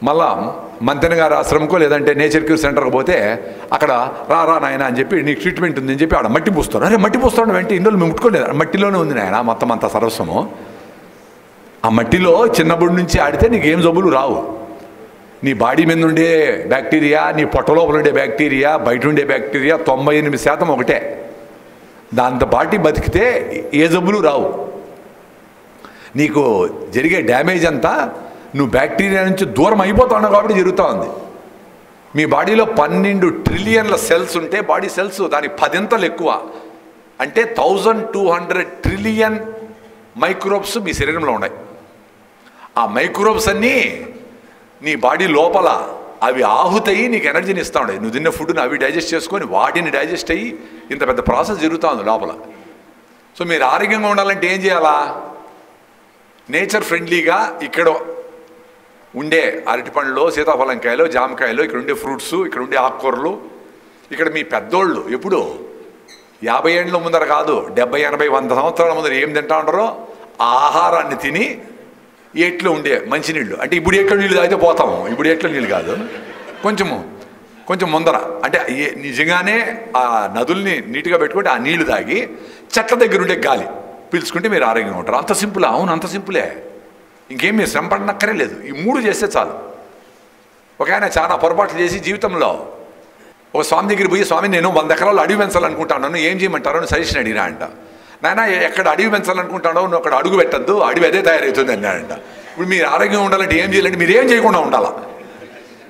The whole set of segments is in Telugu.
మళ్ళా మంతెన గారి ఆశ్రమంకో లేదంటే నేచర్ క్యూర్ సెంటర్కి పోతే అక్కడ రా నాయన అని చెప్పి నీకు ట్రీట్మెంట్ ఉందని చెప్పి ఆడ మట్టి పూస్తారు. అరే మట్టి పూస్తాడు వెంటనే ఇందులో మేము ముట్టుకోలేదు, మట్టిలోనే ఉంది నాయన మొత్తం అంత సర్వస్వము. ఆ మట్టిలో చిన్నప్పటి నుంచి ఆడితే నీకేం జబ్బులు రావు. నీ బాడీ మీద ఉండే బ్యాక్టీరియా, నీ పొట్ట లోపల ఉండే బ్యాక్టీరియా, బయట ఉండే బ్యాక్టీరియా 98% ఒకటే. దాంతో పాటు బతికితే ఏ జబ్బులు రావు. నీకు జరిగే డ్యామేజ్ అంతా నువ్వు బ్యాక్టీరియా నుంచి దూరం అయిపోతున్నావు కాబట్టి జరుగుతూ ఉంది. మీ బాడీలో 12 ట్రిలియన్ల సెల్స్ ఉంటే బాడీ సెల్స్ దానికి 10 ఎక్కువ, అంటే 1200 ట్రిలియన్ మైక్రోబ్స్ మీ శరీరంలో ఉన్నాయి. ఆ మైక్రోబ్స్ అన్నీ నీ బాడీ లోపల అవి ఆహుతయి నీకు ఎనర్జీని ఇస్తూ ఉంటాయి. నువ్వు తిన్న ఫుడ్ని అవి డైజెస్ట్ చేసుకొని వాటిని డైజెస్ట్ అయ్యి ఇంత పెద్ద ప్రాసెస్ జరుగుతూ ఉంది లోపల. సో మీరు ఆరోగ్యంగా ఉండాలంటే ఏం చేయాలా? నేచర్ ఫ్రెండ్లీగా ఇక్కడ ఉండే అరటిపండ్లు, సీతాఫలంకాయలు, జామకాయలు, ఇక్కడ ఉండే ఫ్రూట్స్, ఇక్కడ ఉండే ఆకుకూరలు, ఇక్కడ మీ పెద్దోళ్ళు ఎప్పుడు 50 ఏళ్ళ ముందర కాదు 70, 80, 100 సంవత్సరాల ముందర ఏం తింటా ఉంటారో ఆ ఆహారాన్ని తిని ఏట్లో ఉండే మంచినీళ్ళు, అంటే ఇప్పుడు ఏట్లో నీళ్ళు తాగితే పోతాము, ఇప్పుడు ఏట్లో నీళ్ళు కాదు, కొంచెం ముందర అంటే నిజంగానే ఆ నదుల్ని నీట్గా పెట్టుకుంటే ఆ నీళ్లు తాగి చెట్ల దగ్గర ఉండే గాలి పీల్చుకుంటే మీరు ఆరోగ్యంగా ఉంటారు. అంత సింపుల్. అవును, అంత సింపులే. ఇంకేం మీరు శ్రమ పడనక్కర్లేదు. ఈ 3 చేస్తే చాలు. ఒక ఆయన చాలా పొరపాట్లు చేసి జీవితంలో ఒక స్వామి దగ్గర పోయి, స్వామి నేను 100 ఎకరాలు అడవి పెంచాలనుకుంటాను, ఏం చేయమంటారో అని సజెషన్ అడిగినా అంట. నాయన ఎక్కడ అడవి పెంచాలనుకుంటాడో నువ్వు అక్కడ అడుగు పెట్టద్దు, అడవి అదే తయారవుతుంది అన్నాడంట. ఇప్పుడు మీరు ఆరోగ్యంగా ఉండాలంటే ఏం చేయాలంటే మీరు ఏం చేయకుండా ఉండాలా.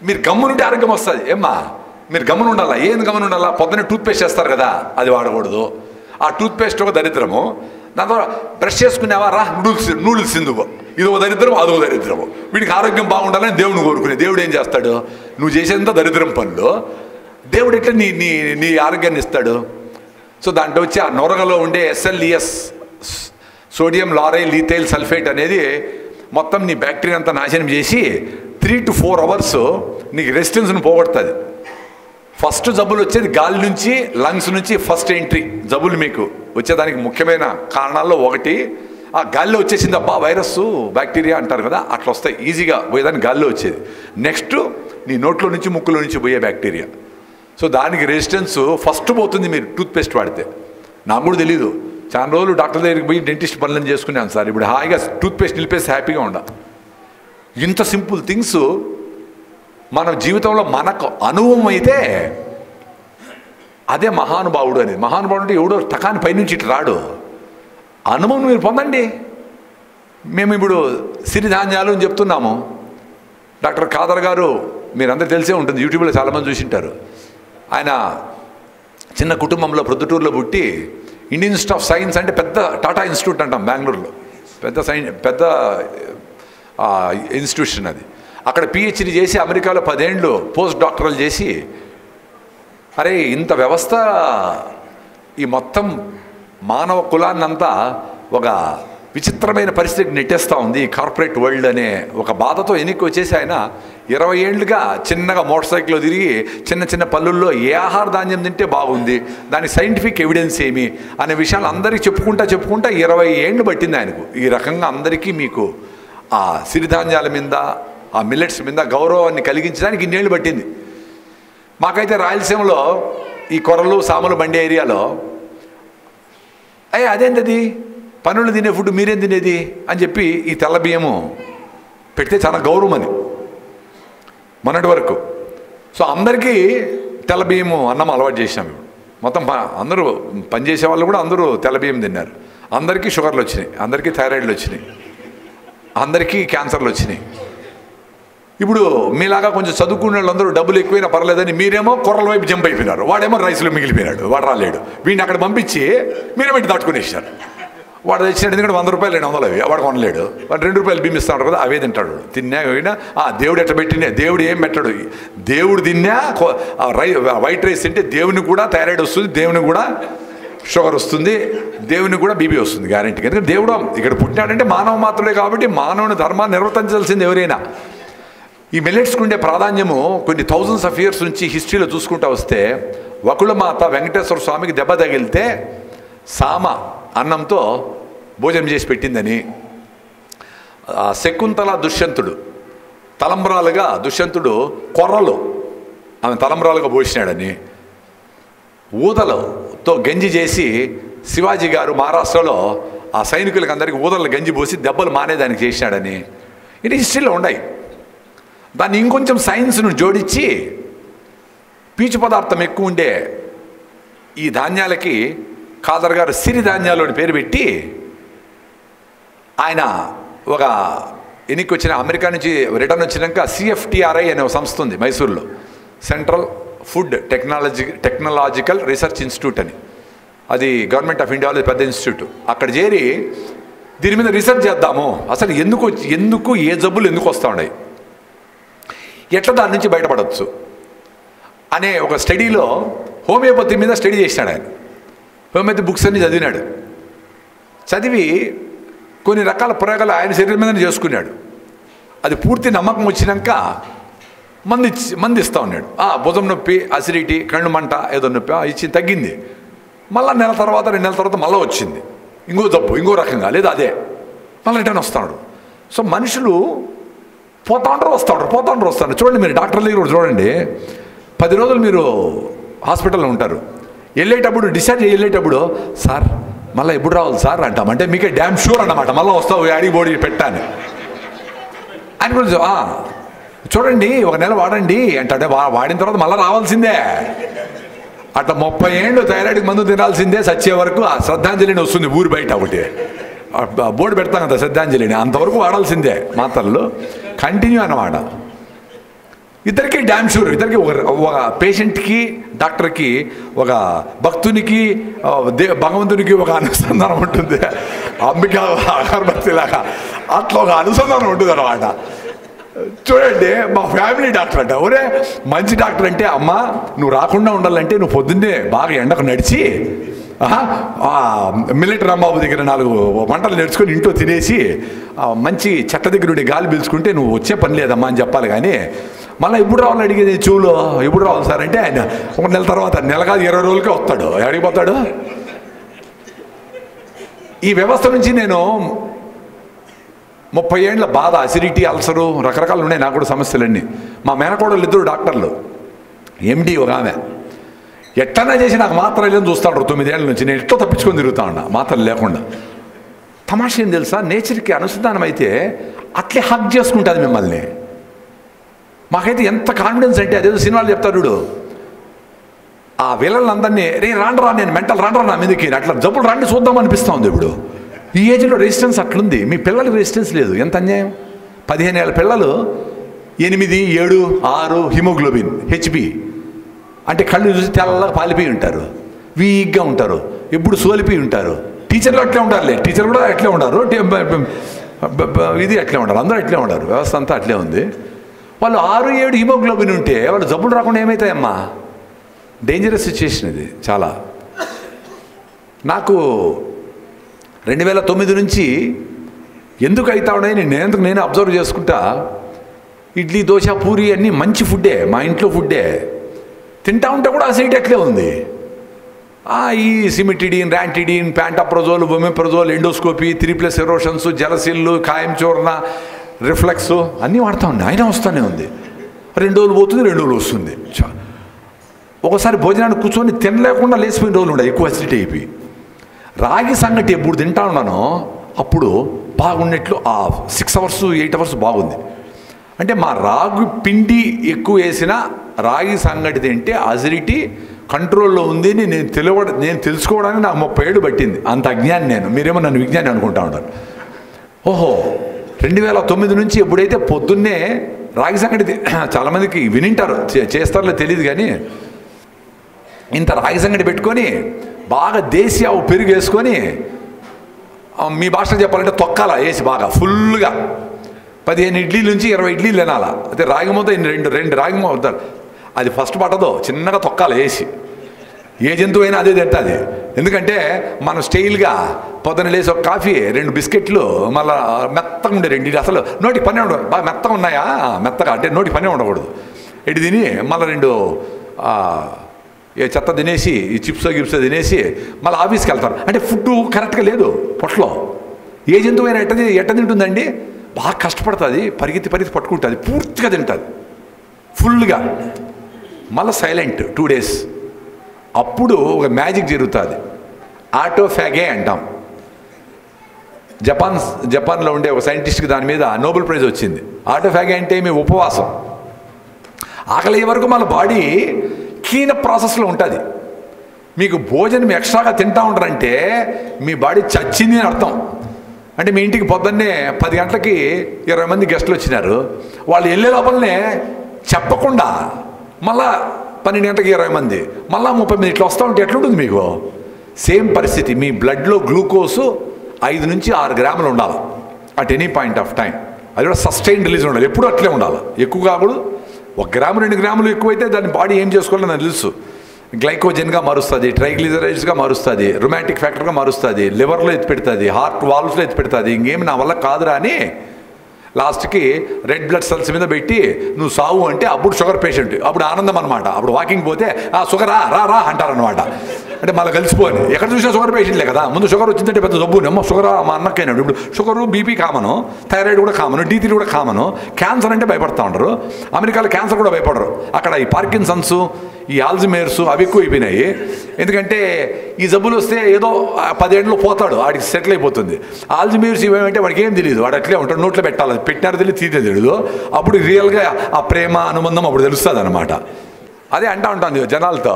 మీరు గమ్మునుంటే ఆరోగ్యం వస్తుంది. ఏమ్మా మీరు గమ్మున ఉండాలా. ఏం గమ్మున ఉండాలా? పొద్దున్నే టూత్పేస్ట్ చేస్తారు కదా, అది వాడకూడదు. ఆ టూత్పేస్ట్ ఒక దరిద్రము. దాని ద్వారా బ్రష్ చేసుకునేవా, రా నూడిల్స్ తిందువు, ఇదో దరిద్రం అదో దరిద్రము. వీడికి ఆరోగ్యం బాగుండాలని దేవుని కోరుకునే. దేవుడు ఏం చేస్తాడు? నువ్వు చేసేంత దరిద్రం పనులు దేవుడు ఎట్లా నీ నీ నీ ఆరోగ్యాన్ని ఇస్తాడు? సో దాంట్లో వచ్చి ఆ నొరగలో ఉండే SLES, సోడియం లారైల్ లీథైల్ సల్ఫేట్ అనేది మొత్తం నీ బ్యాక్టీరియా అంతా నాశనం చేసి 3 to 4 hours నీకు రెసిస్టెన్స్ను పోగొడుతుంది. ఫస్ట్ జబ్బులు వచ్చేది గాలి నుంచి, లంగ్స్ నుంచి ఫస్ట్ ఎంట్రీ జబ్బులు మీకు వచ్చేదానికి ముఖ్యమైన కారణాల్లో ఒకటి ఆ గాలిలో వచ్చేసింది. అబ్బా వైరస్ బ్యాక్టీరియా అంటారు కదా, అట్లా వస్తాయి ఈజీగా పోయేదానికి గాలిలో వచ్చేది. నెక్స్ట్ నీ నోట్లో నుంచి ముక్కులో నుంచి పోయే బ్యాక్టీరియా. సో దానికి రెసిస్టెన్స్ ఫస్ట్ పోతుంది మీరు టూత్పేస్ట్ వాడితే. నాకు కూడా తెలీదు, చాలా రోజులు డాక్టర్ దగ్గరికి పోయి డెంటిస్ట్ పనులను చేసుకున్నాను సార్. ఇప్పుడు హాయిగా టూత్పేస్ట్ నిలిపేసి హ్యాపీగా ఉండ. ఇంత సింపుల్ థింగ్స్ మన జీవితంలో మనకు అనుభవం అయితే అదే మహానుభావుడు అనేది. మహానుభావుడు అంటే ఎవడో టకాని పైనుంచి ఇటు రాడు, అనుభవం మీరు పొందండి. మేము ఇప్పుడు సిరిధాన్యాలు అని చెప్తున్నాము. డాక్టర్ ఖాదర్ గారు మీరందరూ తెలిసే ఉంటుంది, యూట్యూబ్లో చాలామంది చూసింటారు. ఆయన చిన్న కుటుంబంలో ప్రొద్దుటూరులో పుట్టి ఇండియన్ ఇన్స్టిట్యూట్ ఆఫ్ సైన్స్ అంటే పెద్ద టాటా ఇన్స్టిట్యూట్ అంటాం బెంగళూరులో, పెద్ద ఇన్స్టిట్యూషన్ అది. అక్కడ PhD చేసి అమెరికాలో 10 ఏళ్ళు పోస్ట్ డాక్టరల్ చేసి, అరే ఇంత వ్యవస్థ ఈ మొత్తం మానవ కులాన్నంతా ఒక విచిత్రమైన పరిస్థితికి నెట్టేస్తూ ఉంది ఈ కార్పొరేట్ వరల్డ్ అనే ఒక బాధతో ఎన్నిక వచ్చేసి ఆయన 20 ఏళ్ళుగా చిన్నగా మోటార్ సైకిల్లో తిరిగి చిన్న పల్లెల్లో ఏ ఆహార ధాన్యం తింటే బాగుంది, దాని సైంటిఫిక్ ఎవిడెన్స్ ఏమి అనే విషయాలు అందరికీ చెప్పుకుంటా 20 ఏళ్ళు పట్టింది ఆయనకు. ఈ రకంగా అందరికీ మీకు ఆ సిరిధాన్యాల మీద, ఆ మిల్లెట్స్ మీద గౌరవాన్ని కలిగించడానికి ఇన్నేళ్ళు పట్టింది. మాకైతే రాయలసీమలో ఈ కొరలు సామలు బండి ఏరియాలో అదేంటది పనులు తినే ఫుడ్ మీరేం తినేది అని చెప్పి ఈ తెల్ల బియ్యము పెడితే చాలా గౌరవం అని మొన్నటి వరకు. సో అందరికీ తెల్ల బియ్యము అన్నం అలవాటు చేసినాం. మొత్తం అందరూ పనిచేసే వాళ్ళు కూడా అందరూ తెల్ల బియ్యం తిన్నారు. అందరికీ షుగర్లు వచ్చినాయి, అందరికీ థైరాయిడ్లు వచ్చినాయి, అందరికీ క్యాన్సర్లు వచ్చినాయి. ఇప్పుడు మీలాగా కొంచెం చదువుకునే వాళ్ళందరూ డబ్బులు ఎక్కువైనా పర్లేదని మీరేమో కూరల వైపు జంప్ అయిపోయినారు, వాడేమో రైస్లో మిగిలిపోయినాడు, వాడు రాలేడు. వీడిని అక్కడ పంపించి మీరే పెట్టి దాటుకునేసారు. వాడు తెచ్చినాడు, ఎందుకంటే 100 రూపాయలు 200 అవి వాడు కొనలేడు. వాడు 2 రూపాయలు బియ్యం ఇస్తాడు కదా, అవే తింటాడు. తిన్నా పోయినా దేవుడు ఎట్లా పెట్టినా, దేవుడు ఏం పెట్టాడు, దేవుడు తిన్నా వైట్ రైస్ తింటే దేవుని కూడా థైరాయిడ్ వస్తుంది, దేవుని కూడా షుగర్ వస్తుంది, దేవుని కూడా బీపీ వస్తుంది గ్యారెంటీ. ఎందుకంటే దేవుడు ఇక్కడ పుట్టినాడంటే మానవ మాత్రమే కాబట్టి మానవుని ధర్మాన్ని నిర్వర్తించాల్సింది ఎవరైనా. ఈ మిల్లెట్స్కి ఉండే ప్రాధాన్యము కొన్ని thousands of years నుంచి హిస్టరీలో చూసుకుంటూ వస్తే, వకుళమాత వెంకటేశ్వర స్వామికి దెబ్బ తగిలితే సామ అన్నంతో భోజనం చేసి పెట్టిందని, శకుంతల దుష్యంతుడు తలంబ్రాలుగా దుష్యంతుడు కొర్రలు ఆమె తలంబ్రాలుగా పోసినాడని, ఊదలతో గంజి చేసి శివాజీ గారు మహారాష్ట్రలో ఆ సైనికులకి అందరికీ ఊదలు గంజి పోసి దెబ్బలు మానేదానికి చేసినాడని ఇది హిస్టరీలో ఉన్నాయి. దాన్ని ఇంకొంచెం సైన్స్ను జోడించి పీచు పదార్థం ఎక్కువ ఉండే ఈ ధాన్యాలకి ఖాదర్ గారు సిరిధాన్యాలు అని పేరు పెట్టి ఆయన ఒక ఎన్నిక వచ్చిన అమెరికా నుంచి రిటర్న్ వచ్చినాక CFTRI అనే ఒక సంస్థ ఉంది మైసూర్లో, central food technological research institute అని. అది గవర్నమెంట్ ఆఫ్ ఇండియాలో పెద్ద ఇన్స్టిట్యూట్. అక్కడ చేరి దీని మీద రీసెర్చ్ చేద్దాము, అసలు ఎందుకు ఏ జబ్బులు ఎందుకు వస్తూ ఉన్నాయి, ఎట్లా దాని నుంచి బయటపడవచ్చు అనే ఒక స్టడీలో హోమియోపతి మీద స్టడీ చేసినాడు ఆయన. హోమియోపతి బుక్స్ అన్ని చదివినాడు. చదివి కొన్ని రకాల ప్రయోగాలు ఆయన శరీరం మీదనే చేసుకున్నాడు. అది పూర్తి నమ్మకం వచ్చినాక మంది ఇస్తూ ఉన్నాడు. భుజం నొప్పి, అసిడిటీ, కళ్ళు మంట, ఏదో నొప్పి ఇచ్చి తగ్గింది. మళ్ళీ నెల తర్వాత 2 నెలల తర్వాత మళ్ళీ వచ్చింది ఇంకో జబ్బు, ఇంకో రకంగా, లేదా అదే మళ్ళీ రిటర్న్ వస్తున్నాడు. సో మనుషులు పోతా ఉంటారు, వస్తారు. చూడండి, మీరు డాక్టర్ దగ్గర కూడా చూడండి. 10 రోజులు మీరు హాస్పిటల్లో ఉంటారు. డిశ్చార్జ్ వెళ్ళేటప్పుడు సార్ మళ్ళీ ఎప్పుడు రావాలి సార్ అంటాం. అంటే మీకే డ్యామ్ షూర్ అన్నమాట, మళ్ళీ వస్తావు అడిగి బోడి పెట్టాను అని కూడా. చూడండి 1 నెల వాడండి అంటే వాడిన తర్వాత మళ్ళీ రావాల్సిందే. అట్లా 30 ఏళ్ళు థైరాయిడ్కి మందు తినాల్సిందే చచ్చే వరకు. ఆ శ్రద్ధాంజలిని వస్తుంది ఊరు బయట ఒకటి బోర్డు పెడతాం కదా శ్రద్ధాంజలిని, అంతవరకు వాడాల్సిందే మాత్రలు కంటిన్యూ అన్నమాట. ఇద్దరికి డ్యామ్ షూర్. ఇద్దరికి ఒక పేషెంట్కి డాక్టర్కి, ఒక భక్తునికి భగవంతునికి ఒక అనుసంధానం ఉంటుంది. అంబిక అగరబత్తిలాగా అట్లా ఒక అనుసంధానం ఉంటుంది అన్నమాట. చూడండి, మా ఫ్యామిలీ డాక్టర్ అంట. ఒరే మంచి డాక్టర్ అంటే, అమ్మ నువ్వు రాకుండా ఉండాలంటే నువ్వు పొద్దున్నే బాగా ఎండకు నడిచి మిల్లెట్ రాంబాబు దగ్గర 4 వంటలు నేర్చుకొని ఇంట్లో తినేసి మంచి చెట్ల దగ్గర ఉండి గాలి పీల్చుకుంటే నువ్వు వచ్చే పని లేదమ్మా అని చెప్పాలి. కానీ మళ్ళీ ఎప్పుడు రావాలని అడిగేది చెవులో, ఎప్పుడు రావాలి సార్ అంటే ఆయన 1 నెల తర్వాత, నెల కాదు 20 రోజులకే వస్తాడు. అడిగిపోతాడు. ఈ వ్యవస్థ నుంచి నేను 30 ఏళ్ళ బాధ, అసిడిటీ, అల్సరు, రకరకాలు ఉన్నాయి నాకు కూడా సమస్యలన్నీ. మా మేనకోడలు 2 డాక్టర్లు, MD ఒక ఆమె. ఎట్లన్నా చేసి నాకు మాత్రలు లేని చూస్తాడు 9 ఏళ్ళ నుంచి. నేను ఎట్లా తప్పించుకొని తిరుగుతా ఉన్నా మాత్రలు లేకుండా. తమాషా ఏం తెలుసా, నేచర్కి అనుసంధానం అయితే అట్లే హక్ చేసుకుంటుంది మిమ్మల్ని. మాకైతే ఎంత కాన్ఫిడెన్స్ అంటే, అదేదో సినిమాలు చెప్తాడు, ఆ విలన్లందరినీ రాండ్రా నేను మెంటల్ రాండ్రా నా మీదకి, అట్లా జబ్బులు రండి చూద్దాం అనిపిస్తూ ఉంది. ఇప్పుడు ఈ ఏజ్లో రెసిస్టెన్స్ అట్లుంది. మీ పిల్లలకి రెసిస్టెన్స్ లేదు. ఎంత అన్యాయం. 15 ఏళ్ళ పిల్లలు 8, 7, 6 హిమోగ్లోబిన్ HB అంటే కళ్ళు చూసి తెల్లగా పాలిపోయి ఉంటారు, వీక్గా ఉంటారు, ఎప్పుడు సోలిపోయి ఉంటారు. టీచర్లు అట్లే ఉంటారులే, టీచర్లు కూడా అట్లే ఉంటారు, ఇది అట్లే ఉంటారు, అందరూ అట్లే ఉంటారు. వ్యవస్థ అంతా అట్లే ఉంది. వాళ్ళు 6, 7 హిమోగ్లోబిన్ ఉంటే వాళ్ళు జబ్బులు రాకుండా ఏమవుతాయమ్మా? డేంజరస్ సిచ్యుయేషన్ ఇది చాలా. నాకు 2009 నుంచి ఎందుకు అవుతా ఉన్నాయని నేను అబ్జర్వ్ చేసుకుంటా. ఇడ్లీ, దోశ, పూరి అన్నీ మంచి ఫుడ్డే, మా ఇంట్లో ఫుడ్డే. తింటా ఉంటే కూడా అసిడిటీ అట్లే ఉంది. ఈ సిమిటిడిన్, ర్యాంటిడిన్, ప్యాంటాప్రజోల్, బొమెప్రజోల్, ఎండోస్కోపీ, 3+ ఎరోషన్స్, జలసిల్లు, ఖాయం చూర్ణ, రిఫ్లెక్స్ అన్నీ వాడుతూ ఉంది. అయినా వస్తూనే ఉంది. 2 రోజులు పోతుంది, 2 రోజులు వస్తుంది. ఒకసారి భోజనానికి కూర్చొని తినలేకుండా లేచిపోయిన రోజులు ఉన్నాయి, ఎక్కువ అసిడిటీ అయిపోయి. రాగి సంగటి ఎప్పుడు తింటా ఉన్నానో అప్పుడు బాగున్నట్లు 6 అవర్స్ 8 అవర్స్ బాగుంది. అంటే మా రాగి పిండి ఎక్కువ వేసిన రాగి సంగటి తింటే అసిడిటీ కంట్రోల్లో ఉంది అని నేను తెలుసుకోవడానికి నాకు 30 ఏళ్ళు పట్టింది. అంత అజ్ఞాని నేను. మీరేమో నన్ను విజ్ఞాని అనుకుంటా ఉంటారు. ఓహో, 2009 నుంచి ఎప్పుడైతే పొద్దున్నే రాగి సంగటి, చాలామందికి వినింటారు, చేస్తారో తెలియదు, కానీ ఇంత రాగి సంగటి పెట్టుకొని బాగా దేశీ ఆవు పెరుగు వేసుకొని, మీ భాషలో చెప్పాలంటే తొక్కాల వేసి బాగా ఫుల్గా 15 ఇడ్లీల నుంచి 20 ఇడ్లీలు తినాలా. అయితే రాగి మూత 2 రాగి మూత, అది ఫస్ట్ పట్టదో, చిన్నగా తొక్కాల వేసి. ఏ జంతువు అయినా అదే తింటుంది. ఎందుకంటే మనం స్టైల్గా పొద్దున లేసి ఒక కాఫీ, 2 బిస్కెట్లు, మళ్ళీ మెత్తగా ఉండే 2 ఇడ్లీ. అసలు నోటి పనే ఉండదు, బాగా మెత్తగా ఉన్నాయా, మెత్తగా అంటే నోటి పనే ఉండకూడదు. ఎటు తిని మళ్ళీ 2 చెత్త తినేసి, ఈ చిప్స్ గిప్స్ తినేసి మళ్ళీ ఆఫీస్కి వెళ్తారు. అంటే ఫుడ్ కరెక్ట్గా లేదు పొట్టలో. ఏ జంతువు అయినా ఎట్ట తింటుందండి? బాగా కష్టపడుతుంది, పరిగెత్తి పట్టుకుంటుంది, పూర్తిగా తింటుంది ఫుల్గా, మళ్ళీ సైలెంట్ 2 days. అప్పుడు ఒక మ్యాజిక్ జరుగుతుంది, ఆటోఫాగే అంటాం. జపాన్లో ఉండే ఒక సైంటిస్ట్కి దాని మీద నోబెల్ ప్రైజ్ వచ్చింది. ఆటోఫాగే అంటే మీ ఉపవాసం, ఆకలి వరకు మన బాడీ క్లీన్ అప్ ప్రాసెస్లో ఉంటుంది. మీకు భోజనం ఎక్స్ట్రాగా తింటా ఉంటారంటే మీ బాడీ చచ్చింది అని అర్థం. అంటే మీ ఇంటికి పొద్దున్నే 10 గంటలకి 20 మంది గెస్టులు వచ్చినారు, వాళ్ళు వెళ్ళే లోపలనే చెప్పకుండా మళ్ళా 12 గంటలకి 20 మంది, మళ్ళీ 30 మంది ఇట్లా వస్తూ ఉంటే ఎట్లుంటుంది మీకు? సేమ్ పరిస్థితి. మీ బ్లడ్లో గ్లూకోజు 5 నుంచి 6 గ్రాములు ఉండాలి at any point of time. అది కూడా సస్టైన్ రిలీజ్ ఉండాలి, ఎప్పుడు అట్లే ఉండాలి. ఎక్కువ కాకూడదు. 1 గ్రాము 2 గ్రాములు ఎక్కువైతే దాని బాడీ ఏం చేసుకోవాలో నాకు తెలుసు. గ్లైకోజన్గా మారుస్తుంది, ట్రైగ్లిజరైడ్స్గా మారుస్తుంది, రొమాంటిక్ ఫ్యాక్టర్గా మారుస్తుంది, లివర్లో ఎత్తి పెడుతుంది, హార్ట్ వాల్వ్స్లో ఎత్తి పెడుతుంది. ఇంకేమి నా వల్ల కాదురా అని లాస్ట్కి రెడ్ బ్లడ్ సెల్స్ మీద పెట్టి నువ్వు సావు అంటే అప్పుడు షుగర్ పేషెంట్, అప్పుడు ఆనందం అనమాట. అప్పుడు వాకింగ్ పోతే షుగర్ రా అంటారనమాట. అంటే మళ్ళీ కలిసిపోని ఎక్కడ చూసినా షుగర్ పేషెంట్లే కదా. ముందు షుగర్ వచ్చిందంటే పెద్ద జబ్బు, అమ్మ షుగర్ మా అన్నకైనాడు. ఇప్పుడు షుగరు, బీపీ కామను, థైరాయిడ్ కూడా కామను, D3 కూడా కామను. క్యాన్సర్ అంటే భయపడతా ఉంటారు. అమెరికాలో క్యాన్సర్ కూడా భయపడరు. అక్కడ ఈ పార్కిన్సన్స్, ఈ ఆల్జిమేర్స్ అవి ఎక్కువ అయిపోయినాయి. ఎందుకంటే ఈ జబ్బులు వస్తే ఏదో 10 ఏళ్ళలో పోతాడు, వాడికి సెటిల్ అయిపోతుంది. ఆల్జిమేర్స్ ఇవేమంటే వాడికి ఏం తెలియదు, వాడు అట్లే ఉంటాడు, నోట్లో పెట్టాలి, పెట్టినారో తెలియదు, తీరే తెలియదు. అప్పుడు రియల్గా ఆ ప్రేమ అనుబంధం అప్పుడు తెలుస్తుంది అనమాట. అదే అంటా ఉంటాను జనాలతో.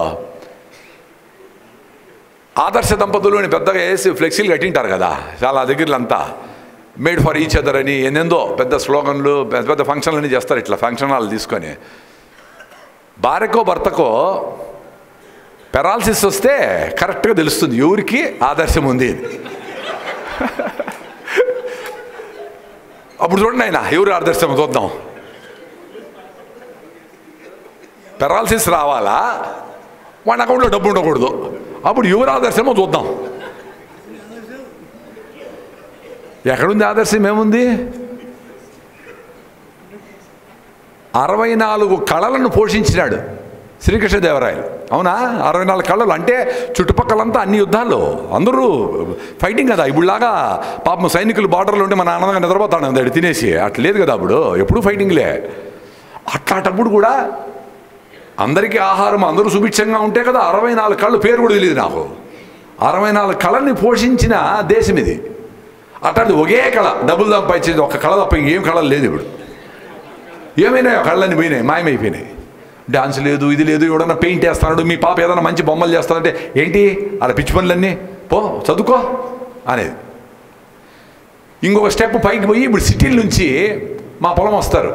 ఆదర్శ దంపతులు అని పెద్దగా వేసి ఫ్లెక్సీలు కట్టింటారు కదా చాలా దగ్గరలంతా, మేడ్ ఫర్ ఈచ్ అదర్ అని ఎన్నెందో పెద్ద స్లోగన్లు, పెద్ద ఫంక్షన్లు అన్నీ చేస్తారు. ఇట్లా ఫంక్షన్ హాల్ తీసుకొని భార్యకో భర్తకో పెరాలసిస్ వస్తే కరెక్ట్గా తెలుస్తుంది ఎవరికి ఆదర్శం ఉంది. అప్పుడు చూడండి ఆయన ఎవరు ఆదర్శం చూద్దాం. పెరాలసిస్ రావాలా, వాడి అకౌంట్లో డబ్బు ఉండకూడదు, అప్పుడు ఎవరు ఆదర్శమో చూద్దాం. ఎక్కడుంది ఆదర్శం? ఏముంది? 64 కళలను పోషించినాడు శ్రీకృష్ణదేవరాయలు. అవునా? 64 కళలు అంటే చుట్టుపక్కలంతా అన్ని యుద్ధాలు, అందరూ ఫైటింగ్ కదా. ఇప్పుడులాగా పాపం సైనికులు బార్డర్లో ఉంటే మన ఆనందంగా నిద్రపోతాడు అందాడు తినేసి, అట్లా లేదు కదా. అప్పుడు ఎప్పుడు ఫైటింగ్లే. అట్లాంటప్పుడు కూడా అందరికీ ఆహారం, అందరూ సుభిక్షంగా ఉంటే కదా. 64 కళ్ళు పేరు కూడా తెలియదు నాకు. 64 కళల్ని పోషించిన దేశం ఇది. అట్లాంటి ఒకే కళ డబ్బులు సంపాదించేది ఒక కళ తప్ప ఇంకేం కళలు లేదు. ఇప్పుడు ఏమైనా కళ్ళని పోయినాయి, మాయమైపోయినాయి. డాన్స్ లేదు, ఇది లేదు, ఎవడన్నా పెయింట్ వేస్తున్నాడు, మీ పాప ఏదైనా మంచి బొమ్మలు చేస్తానంటే ఏంటి అలా పిచ్చి పనులన్నీ, పో చదువుకో అనేది. ఇంకొక స్టెప్ పైకి పోయి ఇప్పుడు సిటీల నుంచి మా పొలం వస్తారు.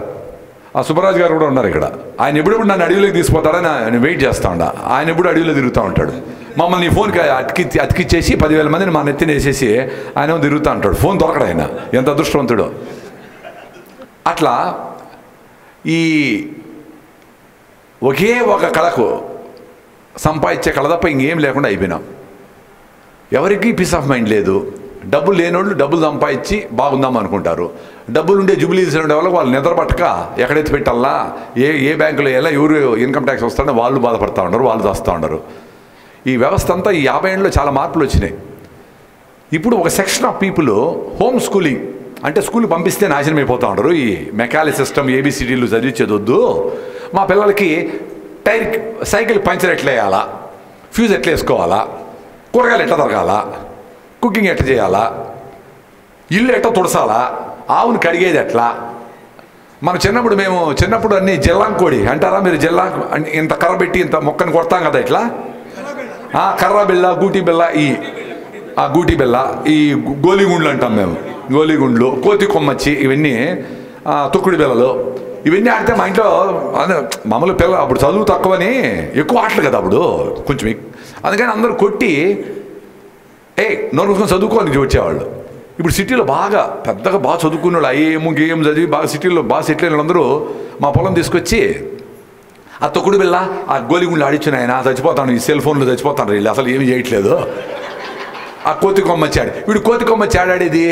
ఆ సుబ్బరాజు గారు కూడా ఉన్నారు ఇక్కడ. ఆయన ఎప్పుడెప్పుడు నన్ను అడవిలోకి తీసుకుపోతాడని నేను వెయిట్ చేస్తా ఉంటా. ఆయన ఎప్పుడు అడవిలో తిరుగుతూ ఉంటాడు. మమ్మల్ని ఫోన్కి అతికిచ్చేసి 10,000 మందిని మా నెత్తిని వేసేసి ఆయన తిరుగుతూ ఉంటాడు. ఫోన్ దొరకడు ఆయన, ఎంత అదృష్టవంతుడు. అట్లా ఈ ఒకే ఒక కళకు సంపాదించే కళ తప్ప ఇంకేం లేకుండా అయిపోయినాం. ఎవరికి పీస్ ఆఫ్ మైండ్ లేదు. డబ్బులు లేనోళ్ళు డబ్బులు సంపాదించి బాగుందాం అనుకుంటారు. డబ్బులు ఉండే జుబిలీస్ ఉండే వాళ్ళకి వాళ్ళు నిద్రపట్టక ఎక్కడైతే పెట్టాలా, ఏ బ్యాంకులో ఎలా ఎవరు ఇన్కమ్ ట్యాక్స్ వస్తాడో వాళ్ళు బాధపడుతూ ఉండరు, వాళ్ళు చేస్తూ ఉండరు. ఈ వ్యవస్థ అంతా ఈ 50 ఏళ్ళలో చాలా మార్పులు వచ్చినాయి. ఇప్పుడు ఒక section of people home schooling అంటే స్కూల్కి పంపిస్తే నాశనం అయిపోతూ ఉంటారు. ఈ మెకానిక్ సిస్టమ్ ABCDలు చదివించేది వద్దు, మా పిల్లలకి సైకిల్ పంచర్ ఎట్లా వేయాలా, ఫ్యూజ్ ఎట్లా వేసుకోవాలా, కూరగాయలు ఎట్లా దొరకాలా, కుకింగ్ ఎట్లా చేయాలా, ఇల్లు ఎట్లా తుడసాలా, ఆవును కడిగేది ఎట్లా. మనం చిన్నప్పుడు అన్ని జల్లాంకోడి అంటారా మీరు? ఇంత కర్ర పెట్టి ఇంత మొక్కని కొడతాం కదా ఇట్లా, కర్ర బిళ్ళ, గూటి బిళ్ళ, గూటి బిళ్ళ, ఈ గోలిగుండ్లు అంటాం మేము. గోలిగుండ్లు, కోతి కొమ్మచ్చి, ఇవన్నీ తొక్కుడు బిళ్ళలు, ఇవన్నీ ఆడితే మా ఇంట్లో మామూలు పిల్ల అప్పుడు చదువు తక్కువని ఎక్కువ ఆటలు కదా అప్పుడు కొంచెం. అందుకని అందరూ కొట్టి నోరు మూసుకొని చదువుకోని వచ్చేవాళ్ళు. ఇప్పుడు సిటీలో పెద్దగా బాగా చదువుకున్న వాళ్ళు గేమ్ చదివి బాగా సిటీలో బాగా సెటిల్ అయిన వాళ్ళందరూ మా పొలం తీసుకొచ్చి ఆ తొక్కుడు బిళ్ళ, ఆ గోలిగుండ్లు ఆడిచ్చిన ఆయన చచ్చిపోతాను, ఈ సెల్ ఫోన్లో చచ్చిపోతాను, వీళ్ళు అసలు ఏమి చేయట్లేదు. ఆ కోతి కొమ్మచ్చాడు. వీడు కోతి కొమ్మచ్చాడు ఆడేది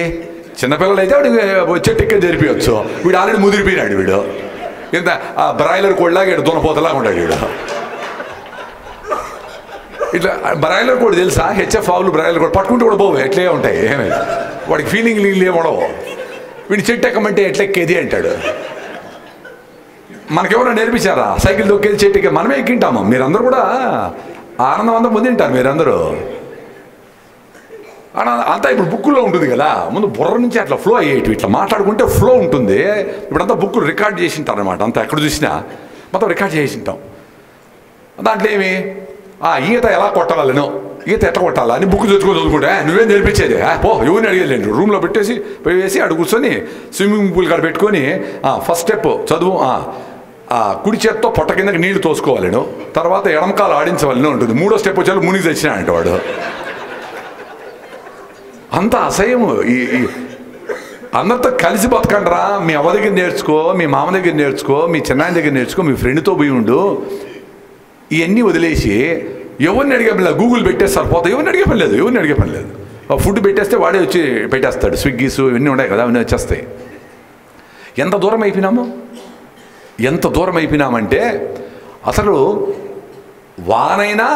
చిన్నపిల్లలు అయితే వాడికి చెట్టు ఎక్కి జరిపించచ్చు. వీడు ఆల్రెడీ ముదిరిపోయినాడు. వీడు ఇంత బ్రాయిలర్ కోడిలాగా ఇటు దునపోతలాగా ఉంటాడు. వీడు ఇట్లా బ్రాయిలర్ కోడి తెలుసా? HF ఆవులు బ్రాయిలర్ కోడి పట్టుకుంటూ కూడా పోవు, ఎట్లే ఉంటాయి, ఏమైనా వాడికి ఫీలింగ్ ఏమి ఉండవు. వీడి చెట్టు ఎక్కమంటే ఎట్లెక్కేది అంటాడు. మనకెవరో నేర్పించారా సైకిల్ దొక్కేది చెట్టు ఎక్కి? మనమే ఎక్కింటాము. మీరందరూ కూడా ఆనందం అంతా పొందింటారు మీరందరూ. అంతా ఇప్పుడు బుక్కుల్లో ఉంటుంది కదా, ముందు బుర్ర నుంచి అట్లా ఫ్లో అయ్యేటి, ఇట్లా మాట్లాడుకుంటే ఫ్లో ఉంటుంది. ఇప్పుడంతా బుక్కులు రికార్డ్ చేసి ఉంటారు అనమాట. అంతా ఎక్కడ చూసినా మొత్తం రికార్డ్ చేసి ఉంటాం. దాంట్లో ఏమి ఈత ఎలా కొట్టాలను, ఈత ఎట్లా కొట్టాలా అని బుక్ తెచ్చుకొని చదువుకుంటే నువ్వేం నేర్పించేది పో, ఎవరిని అడిగేది. రూమ్లో పెట్టేసి వేసి అడుగు కూర్చొని స్విమ్మింగ్ పూల్ కాడ పెట్టుకొని ఫస్ట్ స్టెప్ చదువు, కుడి చేత్తో పొట్ట కిందకి నీళ్లు తోసుకోవాలను, తర్వాత ఎడమకాలు ఆడించవాలని ఉంటుంది. మూడో స్టెప్ వచ్చారు మునిగి తెచ్చినా అంటే వాడు. అంత అసహ్యము. అందరితో కలిసి బతకండ్రా. మీ అవ్వ దగ్గర నేర్చుకో, మీ మామ దగ్గర నేర్చుకో, మీ చిన్నాయన దగ్గర నేర్చుకో, మీ ఫ్రెండ్తో పోయి ఉండు. ఇవన్నీ వదిలేసి ఎవరిని అడిగే పని లేదు, గూగుల్ పెట్టేస్తారు పోతే ఎవరిని అడిగే పని లేదు, ఎవరిని అడిగే పని లేదు. ఫుడ్ పెట్టేస్తే వాడే వచ్చి పెట్టేస్తాడు. స్విగ్గీస్ ఇవన్నీ ఉన్నాయి కదా, అవన్నీ వచ్చేస్తాయి. ఎంత దూరం అయిపోయినాము, ఎంత దూరం అయిపోయినామంటే అసలు వానైనా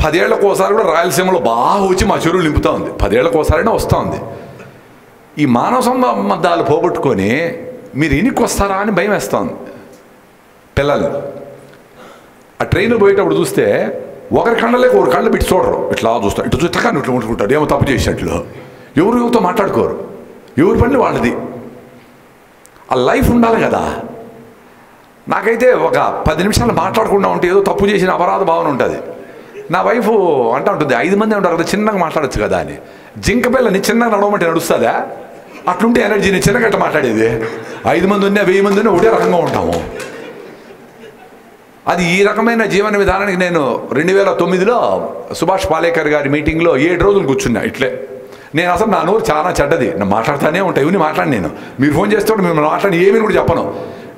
10 ఏళ్లకోసారి కూడా రాయలసీమలో బాగా వచ్చి మా చెరువులు నింపుతూ ఉంది. 10 ఏళ్లకోసారైనా వస్తూ ఉంది. ఈ మానవ సంబంధాలు పోగొట్టుకొని మీరు ఇనికి వస్తారా అని భయం వేస్తుంది పిల్లలు. ఆ ట్రైన్లో పోయేటప్పుడు చూస్తే ఒకరి కళ్ళలేక ఒకరి కళ్ళు పెట్టి చూడరు, ఇట్లా చూస్తారు, ఇట్లా ఇట్లా కానీ ఇట్లా ముట్టుకుంటారు, ఏమో తప్పు చేసినట్లు. ఎవరితో మాట్లాడుకోరు, ఎవరి పని వాళ్ళది. ఆ లైఫ్ ఉండాలి కదా. నాకైతే ఒక 10 నిమిషాలు మాట్లాడకుండా ఉంటే ఏదో తప్పు చేసిన అపరాధ భావన ఉంటుంది. నా వైఫ్ అంటూ ఉంటుంది 5 మంది ఉంటారు కదా, చిన్నగా మాట్లాడచ్చు కదా అని. జింక పిల్లని చిన్నగా నడవమంటే నడుస్తుందా? అట్లుంటే ఎనర్జీని చిన్నగట్ట మాట్లాడేది. 5 మంది ఉన్నా 1000 మంది ఉన్నా ఒకటే రకంగా ఉంటాము. అది ఈ రకమైన జీవన విధానానికి నేను 2009లో సుభాష్ పాలేకర్ గారి మీటింగ్లో 7 రోజులు కూర్చున్నా ఇట్లే. నేను అసలు నా నోరు చాలా చెడ్డది, నేను మాట్లాడుతూనే ఉంటాను. ఇవన్నీ మాట్లాడి నేను మీరు ఫోన్ చేస్తే మిమ్మల్ని మాట్లాడి ఏమీ కూడా చెప్పను.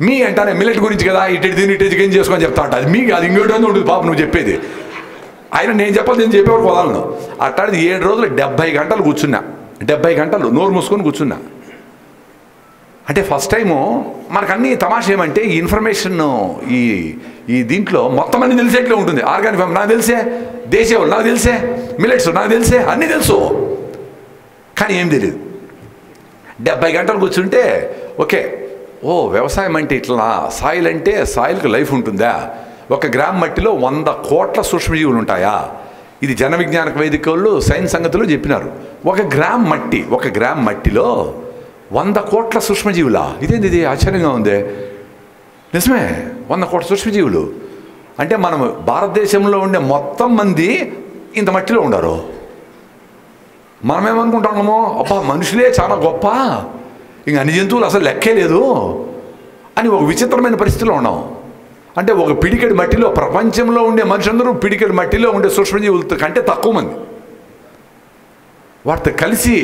మీ అంటానే మిల్లెట్ గురించి కదా, ఇటు దీన్ని ఇటు చికెన్ చేసుకొని చెప్తా ఉంటా. అది మీకు అది ఇంకోటి ఉంటుంది పాప నువ్వు చెప్పేది. ఆయన నేను చెప్పాలి, నేను చెప్పేవారు పోదాలను. అట్టాది 7 రోజులు 70 గంటలు కూర్చున్నా. 70 గంటలు నోరు మూసుకొని కూర్చున్నా. అంటే ఫస్ట్ టైము మనకు అన్ని తమాష ఏమంటే ఈ ఇన్ఫర్మేషన్ ఈ దీంట్లో మొత్తం అన్ని తెలిసేట్లే ఉంటుంది. ఆర్గానిక్ ఫామ్ నాకు తెలిసే, దేశీయులు నాకు తెలిసే, మిల్లెట్స్ నాకు తెలిసే, అన్నీ తెలుసు, కానీ ఏం తెలియదు. 70 గంటలు కూర్చుంటే ఓకే, వ్యవసాయం అంటే ఇట్లా, సాయిల్ అంటే సాయిల్కి లైఫ్ ఉంటుందా, 1 గ్రామ్ మట్టిలో 100 కోట్ల సూక్ష్మజీవులు ఉంటాయా, ఇది జన విజ్ఞాన వేదిక వాళ్ళు సైన్స్ సంగతులు చెప్పినారు. 1 గ్రామ్ మట్టిలో 100 కోట్ల సూక్ష్మజీవులా? ఇదేంది, ఇది ఆశ్చర్యంగా ఉంది. నిజమే, 100 కోట్ల సూక్ష్మజీవులు అంటే మనం భారతదేశంలో ఉండే మొత్తం మంది ఇంత మట్టిలో ఉండరు. మనమేమనుకుంటున్నామో అబ్బా మనుషులే చాలా గొప్ప, ఇంక అన్ని జంతువులు అసలు లెక్కే లేదు అని ఒక విచిత్రమైన పరిస్థితిలో ఉన్నాం. అంటే ఒక పిడికెడు మట్టిలో ప్రపంచంలో ఉండే మనుషులందరూ పిడికెడు మట్టిలో ఉండే సూక్ష్మజీవులతో కంటే తక్కువ మంది. వాటితో కలిసి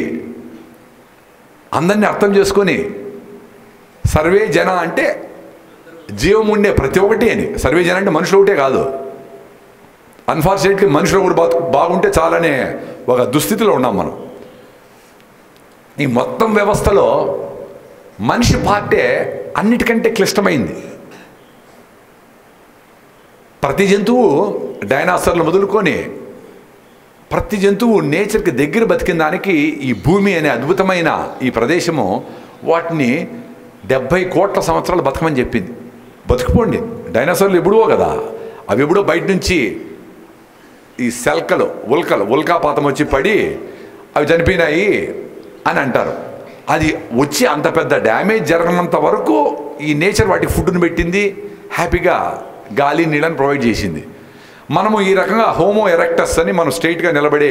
అందరినీ అర్థం చేసుకొని సర్వే జన అంటే జీవం ఉండే ప్రతి ఒక్కటి అని. సర్వే జన అంటే మనుషులు ఒకటే కాదు. అన్ఫార్చునేట్లీ మనుషులు కూడా బాగుంటే చాలనే ఒక దుస్థితిలో ఉన్నాం మనం. ఈ మొత్తం వ్యవస్థలో మనిషి పార్టే అన్నిటికంటే క్లిష్టమైంది. ప్రతి జంతువు డైనాసర్లు మొదలుకొని ప్రతి జంతువు నేచర్కి దగ్గర బతికిన దానికి ఈ భూమి అనే అద్భుతమైన ఈ ప్రదేశము వాటిని 70 కోట్ల సంవత్సరాలు బతకమని చెప్పింది. బతికిపోండి, డైనాసర్లు ఎప్పుడో కదా, అవి ఎప్పుడో బయట నుంచి ఈ ఉల్కాపాతం వచ్చి పడి అవి చనిపోయినాయి అని అంటారు. అది వచ్చి అంత పెద్ద డ్యామేజ్ జరగనంత వరకు ఈ నేచర్ వాటికి ఫుడ్ని పెట్టింది, హ్యాపీగా గాలి నీళ్ళని ప్రొవైడ్ చేసింది. మనము ఈ రకంగా హోమో ఎరెక్టస్ అని మనం స్ట్రైట్గా నిలబడి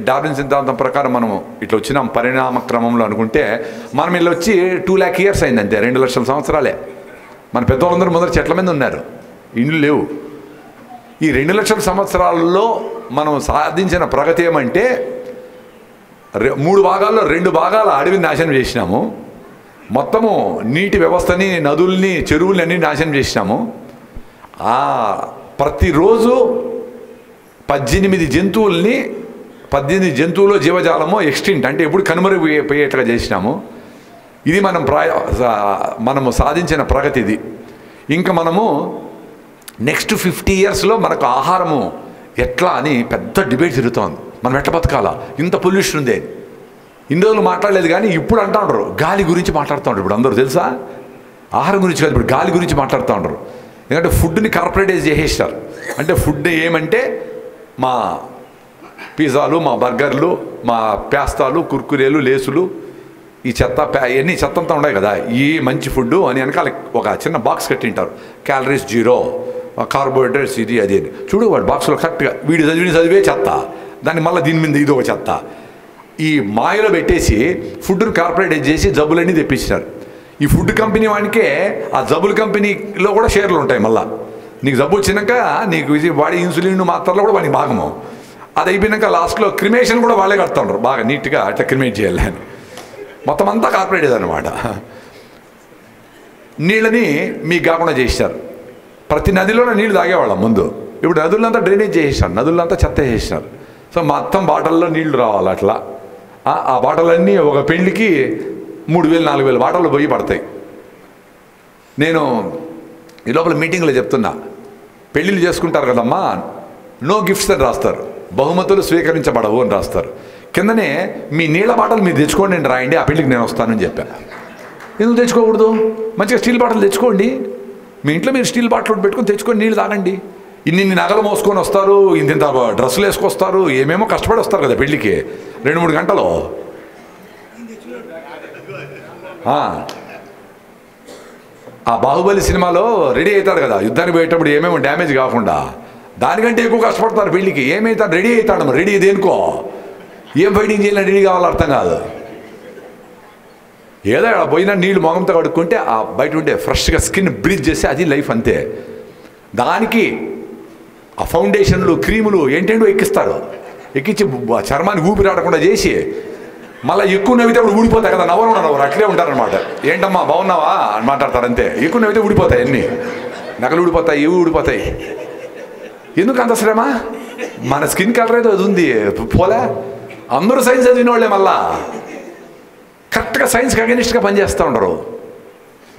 డార్విన్ సిద్ధాంతం ప్రకారం మనం ఇట్లా వచ్చినాం పరిణామ క్రమంలో అనుకుంటే మనం ఇలా వచ్చి 2 lakh years అయింది అంతే, 2 లక్షల సంవత్సరాలే. మన పెద్దవాళ్ళందరూ మొదటి చెట్ల మీద ఉన్నారు, ఇండ్లు లేవు. ఈ 2 లక్షల సంవత్సరాల్లో మనం సాధించిన ప్రగతి ఏమంటే 3 భాగాల్లో 2 భాగాల అడవిని నాశనం చేసినాము, మొత్తము నీటి వ్యవస్థని, నదుల్ని, చెరువుల్ని అన్ని నాశనం చేసినాము. ప్రతిరోజు 18 జంతువులు జీవజాలము ఎక్స్టింక్ట్ అంటే ఎప్పుడు కనుమరుగైపోయేట్టుగా చేసినాము. ఇది మనము సాధించిన ప్రగతి ఇది. ఇంకా మనము నెక్స్ట్ 50 yearsలో మనకు ఆహారము ఎట్లా అని పెద్ద డిబేట్ జరుగుతోంది. మనం ఎట్లా బతకాలా, ఇంత పొల్యూషన్ ఉంది. ఇన్ని రోజులు మాట్లాడలేదు, కానీ ఇప్పుడు అంటా ఉండరు గాలి గురించి మాట్లాడుతూ ఉంటారు. ఇప్పుడు అందరూ తెలుసా, ఆహారం గురించి కాదు, ఇప్పుడు గాలి గురించి మాట్లాడుతూ ఉండరు. ఎందుకంటే ఫుడ్ని కార్పొరేటైజ్ చేసేస్తారు. అంటే ఫుడ్ ఏమంటే మా పిజ్జాలు, మా బర్గర్లు, మా పాస్తాలు, కుర్కురేలు, లేసులు, ఈ చెత్త ఇవన్నీ చెత్త అంతా ఉన్నాయి కదా, ఈ మంచి ఫుడ్ అని వెనకాల ఒక చిన్న బాక్స్ కట్టింటారు. క్యాలరీస్ 0, కార్బోహైడ్రేట్స్ ఇది అది అని. చూడు వాడు బాక్స్లో కరెక్ట్గా వీడు చదివే చెత్త, దాన్ని మళ్ళీ దీని మీద ఇది ఒక చెత్త. ఈ మాయలో పెట్టేసి ఫుడ్ని కార్పొరేటైజ్ చేసి జబ్బులన్నీ తెప్పించారు. ఈ ఫుడ్ కంపెనీ వానికే ఆ జబ్బుల కంపెనీలో కూడా షేర్లు ఉంటాయి. మళ్ళీ నీకు జబ్బు వచ్చినాక నీకు ఇది వాడి ఇన్సులిన్ మాత్రలో కూడా వాడికి భాగము. అది అయిపోయినాక లాస్ట్లో క్రిమేషన్ కూడా వాళ్ళే కడుతుంటారు, బాగా నీట్గా అట్లా క్రిమేట్ చేయాలి అని. మొత్తం అంతా కార్పొరేటైజ్ అనమాట. నీళ్ళని మీకు కాకుండా చేశారు. ప్రతి నదిలోనే నీళ్ళు తాగేవాళ్ళం ముందు, ఇప్పుడు నదులంతా డ్రైనేజ్ చేసేసారు, నదులంతా చెత్త చేసేసారు. సో మొత్తం బాటల్లో నీళ్లు రావాలి. అట్లా ఆ బాటలన్నీ ఒక పెళ్లికి 3000 4000 బాటలు పోయి పడతాయి. నేను ఈ లోపల మీటింగ్లో చెప్తున్నా, పెళ్ళిళ్ళు చేసుకుంటారు కదమ్మా, నో గిఫ్ట్స్ అని రాస్తారు, బహుమతులు స్వీకరించబడవు అని రాస్తారు. కిందనే మీ నీళ్ళ బాటలు మీరు తెచ్చుకోండి అని రాయండి, ఆ పెళ్ళికి నేను వస్తానని చెప్పాను. ఎందుకు తెచ్చుకోకూడదు? మంచిగా స్టీల్ బాటలు తెచ్చుకోండి, మీ ఇంట్లో మీరు స్టీల్ బాటలు పెట్టుకొని తెచ్చుకొని నీళ్ళు తాగండి. ఇన్ని నగలు మోసుకొని వస్తారు, ఇంత డ్రెస్సులు వేసుకొస్తారు, ఏమేమో కష్టపడి వస్తారు కదా పెళ్ళికి 2-3 గంటలు. ఆ బాహుబలి సినిమాలో రెడీ అవుతాడు కదా, యుద్ధానికి పోయేటప్పుడు ఏమేమో డ్యామేజ్ కాకుండా, దానికంటే ఎక్కువ కష్టపడతారు పెళ్ళికి. ఏమవుతాడు? రెడీ అవుతాడు. రెడీ దేనికో, ఏం ఫైటింగ్ చేయాలని రెడీ కావాలో అర్థం కాదు. ఏదో పోయినా నీళ్ళు మొగంతో కడుక్కుంటే ఆ బయట ఉంటే ఫ్రెష్గా స్కిన్ బ్రీత్ చేస్తే అది లైఫ్ అంతే. దానికి ఆ ఫౌండేషన్లు, క్రీములు ఏంటంటో ఎక్కిస్తారు, ఎక్కించి చర్మానికి ఊపిరాడకుండా చేసి మళ్ళీ ఎక్కువ నవ్వితే అప్పుడు ఊడిపోతాయి కదా, నవ్వరు అట్లే ఉంటారనమాట. ఏంటమ్మా బాగున్నావా అని మాట్లాడతారు అంతే. ఎక్కువ నవ్వితే ఊడిపోతాయి, అన్నీ నగలు ఊడిపోతాయి, ఇవి ఊడిపోతాయి. ఎందుకు అంత శ్రమ? మన స్కిన్ కలర్ ఏదో అది ఉంది పోలే. అందరూ సైన్స్ చదివిన వాళ్ళే మళ్ళా కరెక్ట్గా సైన్స్కి అగెనిస్ట్గా పనిచేస్తూ ఉండరు.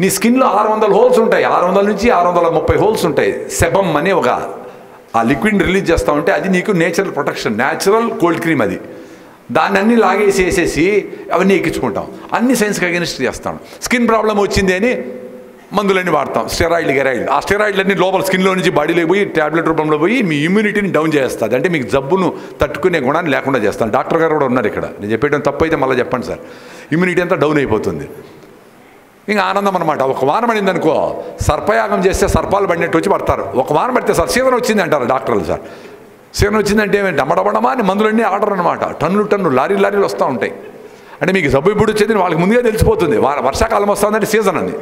నీ స్కిన్లో 600 హోల్స్ ఉంటాయి, 600 నుంచి 630 హోల్స్ ఉంటాయి. సెబమ్ అనే ఒక ఆ లిక్విడ్ రిలీజ్ చేస్తూ ఉంటే అది నీకు natural protection, natural cold cream. అది దాన్ని అన్నీ లాగేసి వేసేసి అవన్నీ ఎక్కించుకుంటాం. అన్ని సైన్స్కి అగెనిస్ట్ చేస్తాం. స్కిన్ ప్రాబ్లం వచ్చింది అని మందులన్నీ వాడతాం, స్టెరాయిడ్. ఆ స్టెరాయిడ్లన్నీ లోపల స్కిన్లో నుంచి బాడీలోకి పోయి ట్యాబ్లెట్ రూపంలో పోయి మీ ఇమ్యూనిటీని డౌన్ చేస్తుంది. అంటే మీకు జబ్బును తట్టుకునే గుణాన్ని లేకుండా చేస్తాను. డాక్టర్ గారు కూడా ఉన్నారు ఇక్కడ, నేను చెప్పేయడం తప్పు అయితే మళ్ళీ చెప్పండి సార్. ఇమ్యూనిటీ అంతా డౌన్ అయిపోతుంది. ఇంకా ఆనందం అనమాట. ఒక వారం పడింది అనుకో, సర్పయాగం చేస్తే సర్పాలు పడినట్టు వచ్చి పడతారు. ఒక వారం పడితే సార్ సీజన్ వచ్చింది అంటారు డాక్టర్లు. సార్ సీజన్ వచ్చిందంటే డమ్మడబడమా అని మందులన్నీ ఆర్డర్ అనమాట. టన్నులు లారీలు వస్తూ ఉంటాయి. అంటే మీకు జబ్బు ఇప్పుడు వచ్చేది వాళ్ళకి ముందుగా తెలిసిపోతుంది, వర్షాకాలం వస్తుందంటే సీజన్ అని.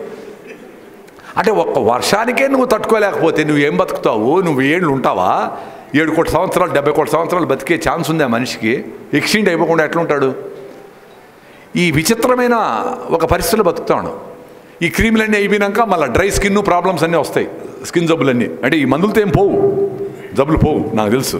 అంటే ఒక్క వర్షానికే నువ్వు తట్టుకోలేకపోతే నువ్వు ఏం బతుకుతావు? నువ్వు ఏళ్ళు ఉంటావా? 7 కోట్ల సంవత్సరాలు 70 కోట్ల సంవత్సరాలు బతికే ఛాన్స్ ఉంది ఆ మనిషికి. ఎక్స్టెండ్ అయిపోకుండా ఎట్లుంటాడు? ఈ విచిత్రమైన ఒక పరిస్థితుల్లో బతుకుతాడు. ఈ క్రీములన్నీ అయిపోయినాక మళ్ళీ డ్రై స్కిన్ ప్రాబ్లమ్స్ అన్నీ వస్తాయి, స్కిన్ జబ్బులన్నీ. అంటే ఈ మందులతో ఏం పోవు, జబ్బులు పోవు, నాకు తెలుసు.